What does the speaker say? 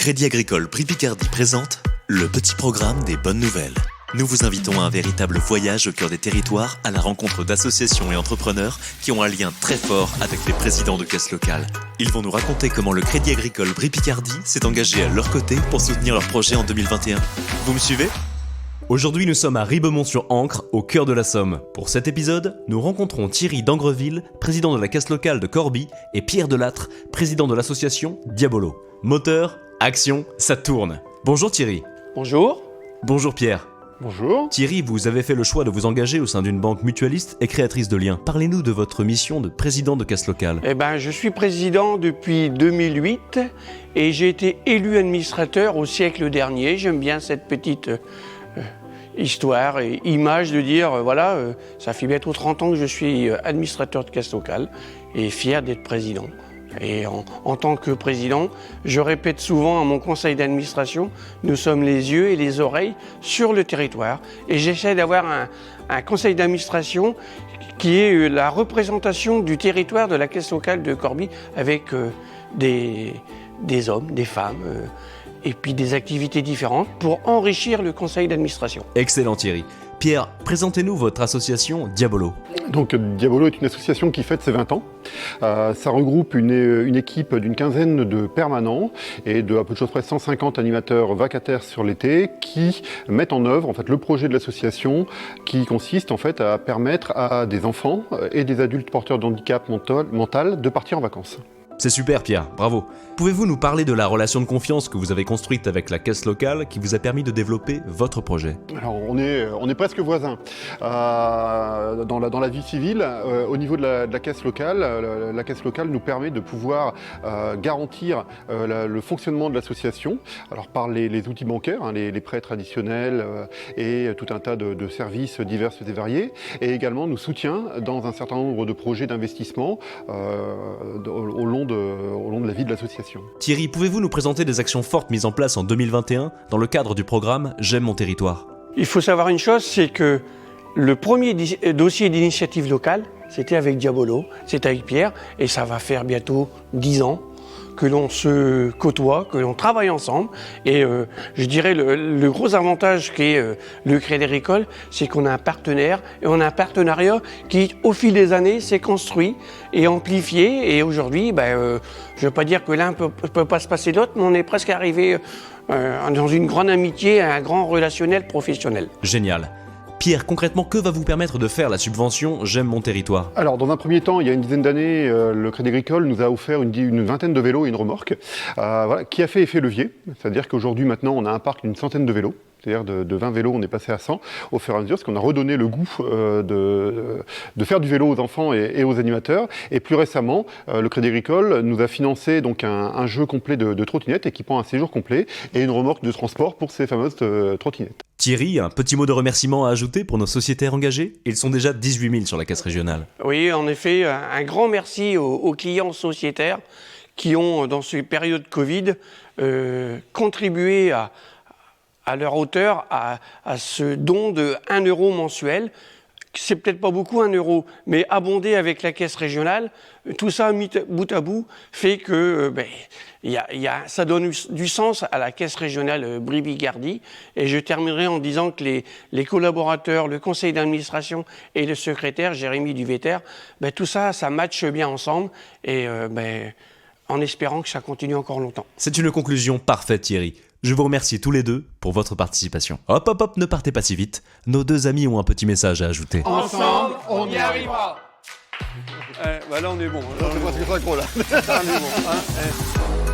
Crédit Agricole Prix Picardie présente le petit programme des bonnes nouvelles. Nous vous invitons à un véritable voyage au cœur des territoires à la rencontre d'associations et entrepreneurs qui ont un lien très fort avec les présidents de caisses locales. Ils vont nous raconter comment le Crédit Agricole Prix Picardie s'est engagé à leur côté pour soutenir leur projet en 2021. Vous me suivez ? Aujourd'hui, nous sommes à Ribemont-sur-Ancre, au cœur de la Somme. Pour cet épisode, nous rencontrons Thierry d'Angreville, président de la caisse locale de Corbie, et Pierre Delattre, président de l'association Diabolo. Moteur, action, ça tourne. Bonjour Thierry. Bonjour. Bonjour Pierre. Bonjour. Thierry, vous avez fait le choix de vous engager au sein d'une banque mutualiste et créatrice de liens. Parlez-nous de votre mission de président de caisse locale. Je suis président depuis 2008 et j'ai été élu administrateur au siècle dernier. J'aime bien cette petite histoire et image de dire, ça fait bientôt 30 ans que je suis administrateur de caisse locale et fier d'être président. Et en tant que président, je répète souvent à mon conseil d'administration, nous sommes les yeux et les oreilles sur le territoire. Et j'essaie d'avoir un conseil d'administration qui est la représentation du territoire de la caisse locale de Corbie avec des hommes, des femmes et puis des activités différentes pour enrichir le conseil d'administration. Excellent Thierry. Pierre, présentez-nous votre association Diabolo. Donc Diabolo est une association qui fête ses 20 ans. Ça regroupe une équipe d'une quinzaine de permanents et de à peu de choses près 150 animateurs vacataires sur l'été qui mettent en œuvre le projet de l'association qui consiste à permettre à des enfants et des adultes porteurs de handicap mental de partir en vacances. C'est super Pierre, bravo. Pouvez-vous nous parler de la relation de confiance que vous avez construite avec la caisse locale qui vous a permis de développer votre projet ? Alors on est presque voisins. Dans la vie civile, au niveau de la caisse locale nous permet de pouvoir garantir le fonctionnement de l'association, alors par les outils bancaires, les prêts traditionnels et tout un tas de services divers et variés, et également nous soutient dans un certain nombre de projets d'investissement au long de la vie de l'association. Thierry, pouvez-vous nous présenter des actions fortes mises en place en 2021 dans le cadre du programme J'aime mon territoire ? Il faut savoir une chose, c'est que le premier dossier d'initiative locale, c'était avec Diabolo, c'était avec Pierre, et ça va faire bientôt 10 ans que l'on se côtoie, que l'on travaille ensemble. Et je dirais le gros avantage qu'est le Crédit Agricole, c'est qu'on a un partenaire et on a un partenariat qui, au fil des années, s'est construit et amplifié. Et aujourd'hui, je ne veux pas dire que l'un ne peut pas se passer l'autre, mais on est presque arrivé dans une grande amitié, un grand relationnel professionnel. Génial. Pierre, concrètement, que va vous permettre de faire la subvention J'aime mon territoire ? Alors, dans un premier temps, il y a une dizaine d'années, le Crédit Agricole nous a offert une vingtaine de vélos et une remorque, qui a fait effet levier. C'est-à-dire qu'aujourd'hui, maintenant, on a un parc d'une centaine de vélos. C'est-à-dire de 20 vélos, on est passé à 100 au fur et à mesure, parce qu'on a redonné le goût de faire du vélo aux enfants et aux animateurs. Et plus récemment, le Crédit Agricole nous a financé donc un jeu complet de trottinettes équipant un séjour complet et une remorque de transport pour ces fameuses trottinettes. Thierry, un petit mot de remerciement à ajouter pour nos sociétaires engagés ? Ils sont déjà 18 000 sur la caisse régionale. Oui, en effet, un grand merci aux clients sociétaires qui ont, dans ces périodes Covid, contribué à leur hauteur à ce don de 1 euro mensuel. C'est peut-être pas beaucoup 1 euro, mais abondé avec la caisse régionale, tout ça mis bout à bout fait que ça donne du sens à la caisse régionale Brie-Picardie. Et je terminerai en disant que les collaborateurs, le conseil d'administration et le secrétaire, Jérémy Duvetter, tout ça, ça matche bien ensemble et en espérant que ça continue encore longtemps. C'est une conclusion parfaite Thierry. Je vous remercie tous les deux pour votre participation. Hop, ne partez pas si vite. Nos deux amis ont un petit message à ajouter. Ensemble, on y arrivera. Là, on est bon. C'est pas trop là. On est bon.